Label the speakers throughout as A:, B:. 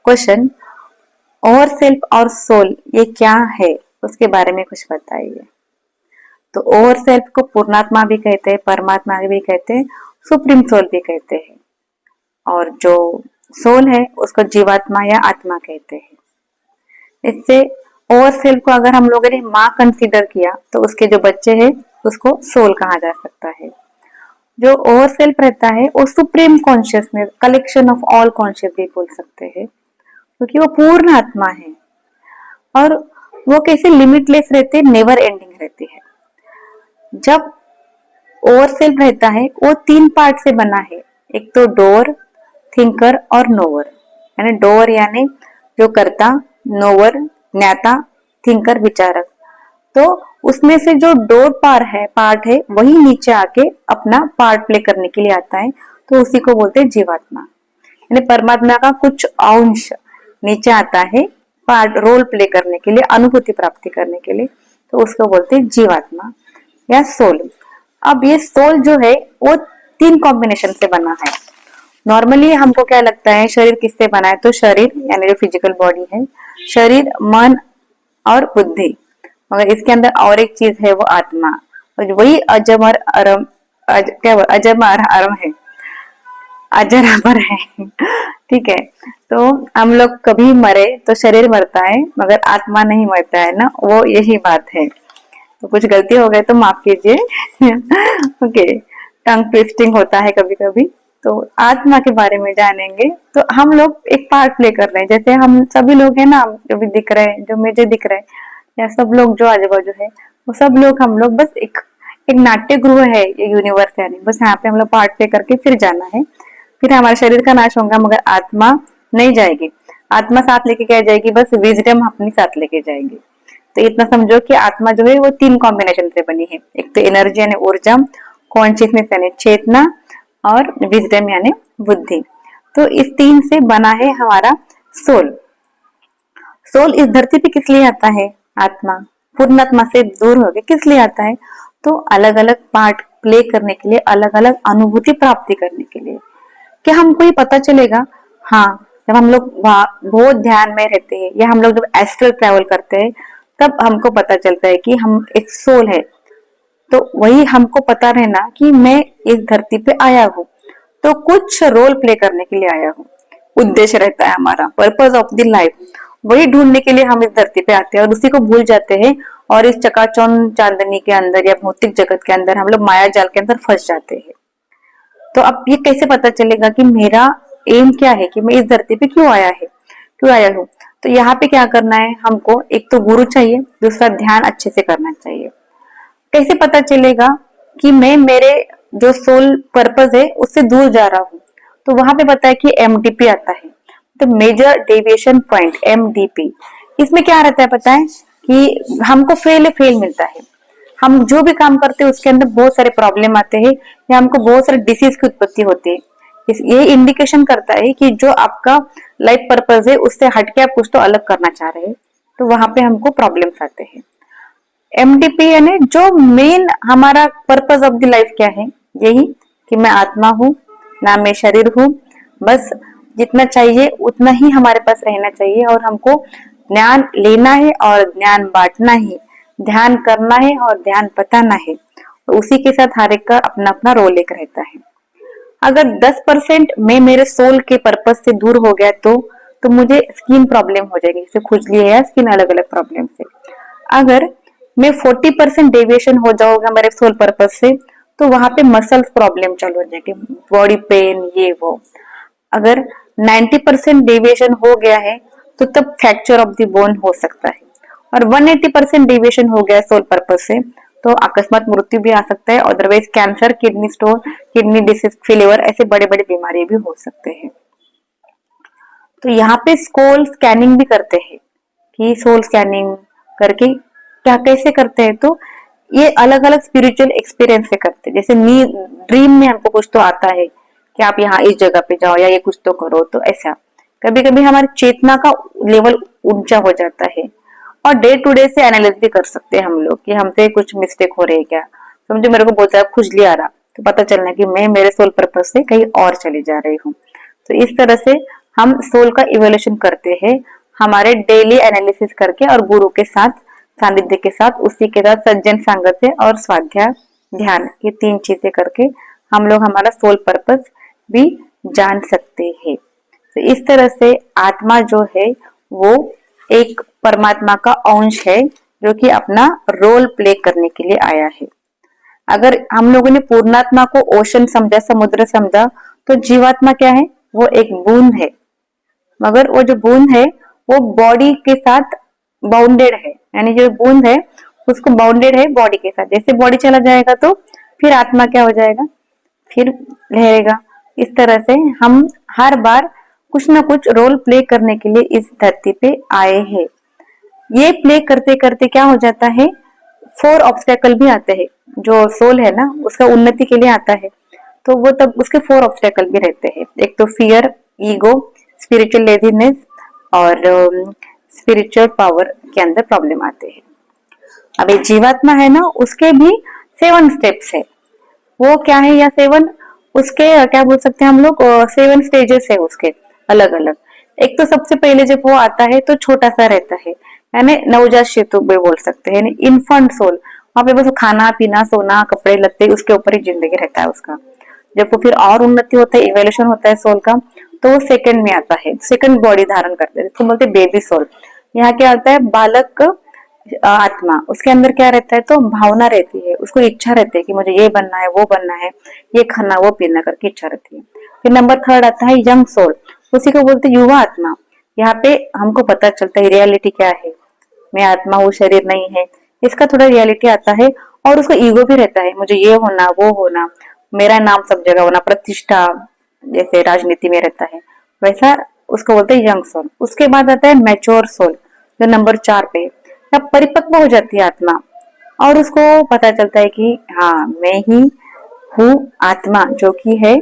A: Question, over self और soul ये क्या है, उसके बारे में कुछ बताइए। तो ओवर सेल्फ को पूर्णात्मा भी कहते हैं, परमात्मा भी कहते हैं, सुप्रीम सोल भी कहते हैं, और जो सोल है उसको जीवात्मा या आत्मा कहते हैं। इससे ओवर सेल्फ को अगर हम लोगों ने माँ कंसीडर किया तो उसके जो बच्चे हैं उसको सोल कहा जा सकता है। जो ओवर सेल्फ रहता है वो supreme consciousness, collection of all conscious भी बोल सकते हैं, क्योंकि वो पूर्ण आत्मा है और वो कैसे लिमिटलेस रहते, नेवर एंडिंग रहती है। जब ओवर सेल्फ रहता है वो 3 पार्ट से बना है, एक तो डोर, थिंकर और नोवर। यानी डोर यानी जो करता, नोवर ज्ञाता, थिंकर विचारक। तो उसमें से जो डोर पार्ट है वही नीचे आके अपना पार्ट प्ले करने के लिए आता है, तो उसी को बोलते हैं जीवात्मा। यानी परमात्मा का कुछ अंश नीचे आता है पार्ट रोल प्ले करने के लिए, अनुभूति प्राप्ति करने के लिए, तो उसको बोलते हैं जीवात्मा या सोल। अब ये सोल जो है वो 3 कॉम्बिनेशन से बना है। नॉर्मली हमको क्या लगता है शरीर किससे बना है, तो शरीर यानी जो फिजिकल बॉडी है, शरीर, मन और बुद्धि, मगर इसके अंदर और एक चीज है वो आत्मा, और वही अजमर अरम अजमर अरम है, अजर अमर है। ठीक है, तो हम लोग कभी मरे तो शरीर मरता है मगर आत्मा नहीं मरता है ना, वो यही बात है। तो कुछ गलती हो गए तो माफ कीजिए। ओके, टंग ट्विस्टिंग होता है कभी कभी। तो आत्मा के बारे में जानेंगे, तो हम लोग एक पार्ट प्ले कर रहे हैं, जैसे हम सभी लोग हैं ना, जो भी दिख रहे हैं, जो मुझे दिख रहे हैं, या सब लोग जो आजू बाजू है, वो सब लोग हम लोग बस एक एक नाट्य गृह है ये यूनिवर्स, यानी बस यहाँ पे हम लोग पार्ट प्ले करके फिर जाना है। फिर हमारे शरीर का नाश होगा मगर आत्मा नहीं जाएगी। आत्मा साथ लेके क्या जाएगी, बस विजडम अपनी साथ लेके जाएगी। तो इतना समझो कि आत्मा जो है वो 3 कॉम्बिनेशन से बनी है, एक तो एनर्जी यानी ऊर्जा, कॉन्शियसनेस यानी चेतना, और विजडम यानी बुद्धि। तो इस 3 से बना है हमारा सोल। सोल इस धरती पे किस लिए आता है, आत्मा पूर्णात्मा से दूर होकर किस लिए आता है, तो अलग अलग पार्ट प्ले करने के लिए, अलग अलग अनुभूति प्राप्ति करने के लिए। क्या हमको ये पता चलेगा, हाँ, जब हम लोग बहुत ध्यान में रहते हैं या हम लोग जब एस्ट्रल ट्रैवल करते हैं तब हमको पता चलता है कि हम एक सोल है। तो वही हमको पता रहना कि मैं इस धरती पे आया हूँ तो कुछ रोल प्ले करने के लिए आया हूँ, उद्देश्य रहता है हमारा, पर्पज ऑफ द लाइफ, वही ढूंढने के लिए हम इस धरती पे आते हैं और उसी को भूल जाते हैं, और इस चकाचौंध चांदनी के अंदर या भौतिक जगत के अंदर हम लोग माया जाल के अंदर फंस जाते हैं। तो अब ये कैसे पता चलेगा कि मेरा एम क्या है, कि मैं इस धरती पे क्यों आया हूँ। तो यहाँ पे क्या करना है हमको, एक तो गुरु चाहिए, दूसरा ध्यान अच्छे से करना चाहिए। कैसे पता चलेगा कि मैं मेरे जो सोल पर्पज है उससे दूर जा रहा हूँ, तो वहां पे पता है कि एमडीपी आता है, तो मेजर डेविएशन पॉइंट, एमडीपी। इसमें क्या रहता है पता है कि हमको फेल मिलता है। हम जो भी काम करते हैं उसके अंदर बहुत सारे प्रॉब्लम आते हैं या हमको बहुत सारे डिसीज की उत्पत्ति होती है। ये इंडिकेशन करता है कि जो आपका लाइफ पर्पज है उससे हटके आप कुछ तो अलग करना चाह रहे हैं, तो वहां पे हमको प्रॉब्लम्स आते हैं। एमडीपी यानी जो मेन हमारा पर्पज ऑफ द लाइफ क्या है, यही कि मैं आत्मा हूँ ना मैं शरीर हूँ, बस जितना चाहिए उतना ही हमारे पास रहना चाहिए, और हमको ज्ञान लेना है और ज्ञान बांटना है, ध्यान करना है और ध्यान बताना है, तो उसी के साथ हर एक का अपना अपना रोल एक रहता है। अगर 10% मैं मेरे सोल के पर्पज से दूर हो गया तो मुझे स्किन प्रॉब्लम हो जाएगी, जैसे खुजली है या स्किन अलग अलग प्रॉब्लम से। अगर मैं 40% डेविएशन हो जाऊंगा मेरे सोल पर्पज से, तो वहां पे मसल्स प्रॉब्लम चालू हो जाएगी, बॉडी पेन ये वो। अगर 90% डेविएशन हो गया है तो तब फ्रैक्चर ऑफ द बोन हो सकता है, और 180% डेविएशन हो गया सोल पर्पज से तो अकस्मात मृत्यु भी आ सकता है, otherwise cancer, kidney stone, kidney disease, failure, ऐसे बड़े बड़े बीमारी भी हो सकते हैं। तो यहाँ पे सोल स्कैनिंग भी करते हैं, कि सोल स्कैनिंग करके क्या कैसे करते हैं, तो ये अलग अलग स्पिरिचुअल एक्सपीरियंस से करते हैं। जैसे ड्रीम में हमको कुछ तो आता है कि आप यहाँ इस जगह पे जाओ या ये कुछ तो करो, तो ऐसा कभी कभी हमारी चेतना का लेवल ऊंचा हो जाता है, और डे टू डे से एनालिस भी कर सकते हैं हम लोग कि हमसे कुछ मिस्टेक हो रही है क्या। समझो मेरे को बोलता है खुजली आ रहा, तो पता चलना कि मैं मेरे सोल पर्पज से कहीं और चली जा रही हूँ। तो इस तरह से हम सोल का इवोल्यूशन करते हैं हमारे डेली एनालिसिस करके और गुरु के साथ सानिध्य के साथ, उसी के साथ सज्जन सांगत्य और स्वाध्याय ध्यान, ये 3 चीजें करके हम लोग हमारा सोल पर्पस भी जान सकते हैं। तो इस तरह से आत्मा जो है वो एक परमात्मा का अंश है जो कि अपना रोल प्ले करने के लिए आया है। अगर हम लोगों ने पूर्णात्मा को ओशन समझा, समुद्र समझा, तो जीवात्मा क्या है, वो एक बूंद है। मगर वो जो बूंद है वो बॉडी के साथ बाउंडेड है, यानी जो बूंद है उसको बाउंडेड है बॉडी के साथ। जैसे बॉडी चला जाएगा तो फिर आत्मा क्या हो जाएगा, फिर लहरेगा। इस तरह से हम हर बार कुछ ना कुछ रोल प्ले करने के लिए इस धरती पे आए हैं। ये प्ले करते करते क्या हो जाता है, 4 ऑब्स्टेकल भी आते हैं। जो सोल है ना उसका उन्नति के लिए आता है, तो वो तब उसके 4 ऑब्स्टेकल भी रहते हैं। एक तो फियर, ईगो, स्पिरिचुअल लेजीनेस और स्पिरिचुअल पावर के अंदर प्रॉब्लम आते हैं। अब एक जीवात्मा है ना, उसके भी 7 स्टेप्स है। वो क्या है, या 7 उसके क्या बोल सकते हैं हम लोग, 7 स्टेजेस है उसके अलग अलग। एक तो सबसे पहले जब वो आता है तो छोटा सा रहता है, यानी नवजात शिशु भी बोल सकते हैं, इन्फेंट सोल। वहां पे बस खाना पीना सोना कपड़े लत्ते उसके ऊपर ही जिंदगी रहता है उसका। जब वो फिर और उन्नति होता है, इवोल्यूशन होता है सोल का, तो वो सेकंड में आता है, सेकंड बॉडी धारण करते हैं, इसको बोलते हैं बेबी सोल। यहाँ क्या होता है, बालक आत्मा, उसके अंदर क्या रहता है, तो भावना रहती है, उसको इच्छा रहती है कि मुझे ये बनना है, वो बनना है, ये खाना वो पीना करके इच्छा रहती है। फिर नंबर 3 आता है यंग सोल, उसी को बोलते हैं युवा आत्मा। यहाँ पे हमको पता चलता है रियलिटी क्या है, मैं आत्मा हूँ, शरीर नहीं है, इसका थोड़ा रियलिटी आता है। और उसको ईगो भी रहता है, मुझे ये होना वो होना, मेरा नाम सब जगह होना, प्रतिष्ठा, जैसे राजनीति में रहता है वैसा, उसको बोलते हैं यंग सोल। उसके बाद आता है मैच्योर सोल, जो नंबर 4 पे, तब परिपक्व हो जाती है आत्मा और उसको पता चलता है कि हाँ मैं ही हूँ आत्मा जो कि है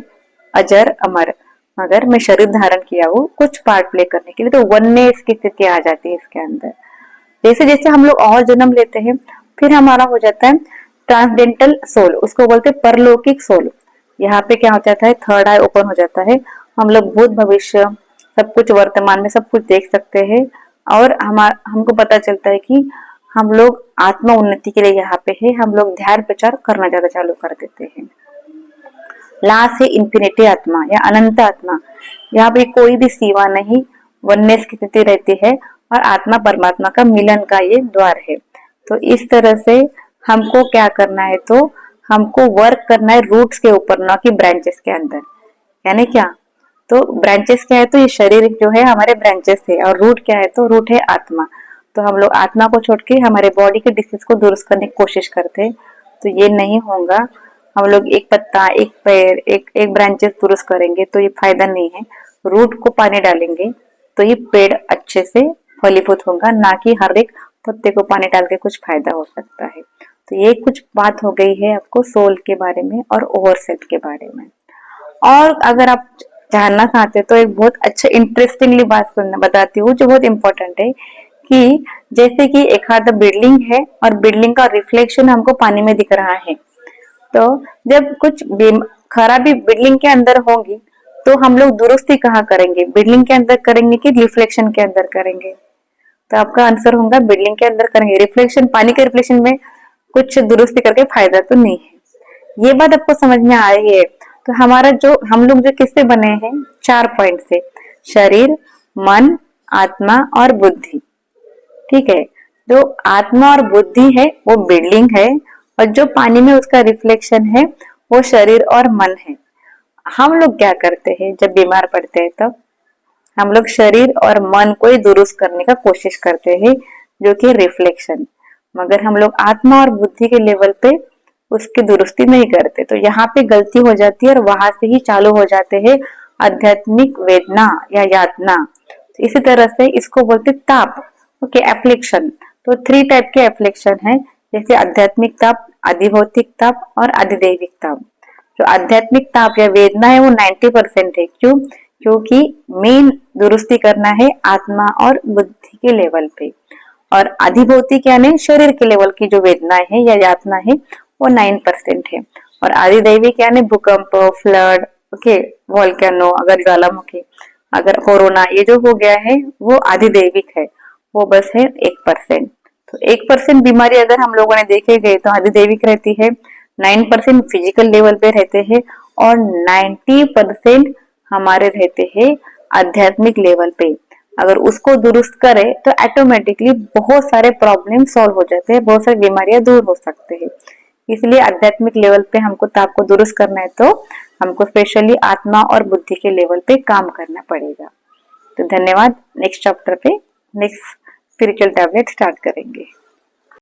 A: अजर अमर, मगर मैं शरीर धारण किया हूँ कुछ पार्ट प्ले करने के लिए। तो वननेस की स्थिति आ जाती है इसके अंदर। जैसे जैसे हम लोग और जन्म लेते हैं फिर हमारा हो जाता है ट्रांसडेंटल सोल, उसको बोलते हैं परलौकिक सोल। यहाँ पे क्या हो जाता है, थर्ड आई ओपन हो जाता है, हम लोग भूत भविष्य सब कुछ वर्तमान में सब कुछ देख सकते हैं। और हमको पता चलता है कि हम लोग आत्मा उन्नति के लिए यहाँ पे है, हम लोग ध्यान प्रचार करना ज्यादा चालू कर देते हैं। लास्ट है इंफिनिटी आत्मा या अनंत आत्मा। यहाँ पे कोई भी सीमा नहीं, वननेस की स्थिति रहती है और आत्मा परमात्मा का मिलन का ये द्वार है। तो इस तरह से हमको क्या करना है, तो हमको वर्क करना है रूट्स के ऊपर, ना कि ब्रांचेस के अंदर। यानी क्या, तो ब्रांचेस क्या है, तो ये शरीर जो है हमारे ब्रांचेस है, और रूट क्या है, तो रूट है आत्मा। तो हम लोग आत्मा को छोड़ के हमारे बॉडी के डिसीज को दुरुस्त करने की कोशिश करते हैं, तो ये नहीं होगा। हम लोग एक पत्ता, एक पैर, एक ब्रांचेस दुरुस्त करेंगे तो ये फायदा नहीं है। रूट को पानी डालेंगे तो ये पेड़ अच्छे से फलीभूत होगा, ना कि हर एक पत्ते को पानी डाल के कुछ फायदा हो सकता है। तो ये कुछ बात हो गई है आपको सोल के बारे में और ओवर सेल्फ के बारे में। और अगर आप जानना चाहते हैं तो एक बहुत अच्छा इंटरेस्टिंगली बात सुनना बताती हूँ जो बहुत इंपॉर्टेंट है, कि जैसे कि एक आधा बिल्डिंग है और बिल्डिंग का रिफ्लेक्शन हमको पानी में दिख रहा है। तो जब कुछ खराबी बिल्डिंग के अंदर होगी तो हम लोग दुरुस्ती कहाँ करेंगे, बिल्डिंग के अंदर करेंगे कि रिफ्लेक्शन के अंदर करेंगे? तो आपका आंसर होगा बिल्डिंग के अंदर करेंगे। रिफ्लेक्शन, पानी के रिफ्लेक्शन में कुछ दुरुस्ती करके फायदा तो नहीं है। ये बात आपको समझ में आ रही है? तो हमारा जो हम लोग जो किससे बने हैं, 4 पॉइंट से, शरीर, मन, आत्मा और बुद्धि। ठीक है, जो आत्मा और बुद्धि है वो बिल्डिंग है, और जो पानी में उसका रिफ्लेक्शन है वो शरीर और मन है। हम लोग क्या करते हैं, जब बीमार पड़ते हैं तब हम लोग शरीर और मन को ही दुरुस्त करने का कोशिश करते हैं, जो कि रिफ्लेक्शन, मगर हम लोग आत्मा और बुद्धि के लेवल पे उसकी दुरुस्ती नहीं करते। तो यहाँ पे गलती हो जाती है और वहां से ही चालू हो जाते हैं आध्यात्मिक वेदना या यातना। इसी तरह से इसको बोलते ताप। Okay, affliction. तो 3 टाइप के एफ्लिक्शन है, जैसे आध्यात्मिक ताप, अधिभौतिक ताप और अधिदैविक ताप। जो आध्यात्मिक ताप या वेदना है वो 90% है। क्यों? क्योंकि मेन दुरुस्ती करना है आत्मा और बुद्धि के लेवल पे, और अधिभौतिक यानी शरीर के लेवल की जो वेदना है या यातना है वो 9% है। और अधिदैविक यानी भूकंप, फ्लड, ओके, वोल्केनो, अगर ज्वालामुखी, अगर कोरोना ये जो हो गया है वो अधिदैविक है, वो बस है 1%। तो 1% बीमारी अगर हम लोगों ने देखे गए तो अधिदैविक रहती है, 9% फिजिकल लेवल पे रहते हैं और 90% हमारे रहते हैं आध्यात्मिक लेवल पे। अगर उसको दुरुस्त करें तो ऑटोमेटिकली बहुत सारे प्रॉब्लम सॉल्व हो जाते हैं, बहुत सारी बीमारियां दूर हो सकते हैं। इसलिए आध्यात्मिक लेवल पे हमको ताप को दुरुस्त करना है तो हमको स्पेशली आत्मा और बुद्धि के लेवल पे काम करना पड़ेगा। तो धन्यवाद। नेक्स्ट चैप्टर पे नेक्स्ट स्पिरिचुअल टैबलेट स्टार्ट करेंगे।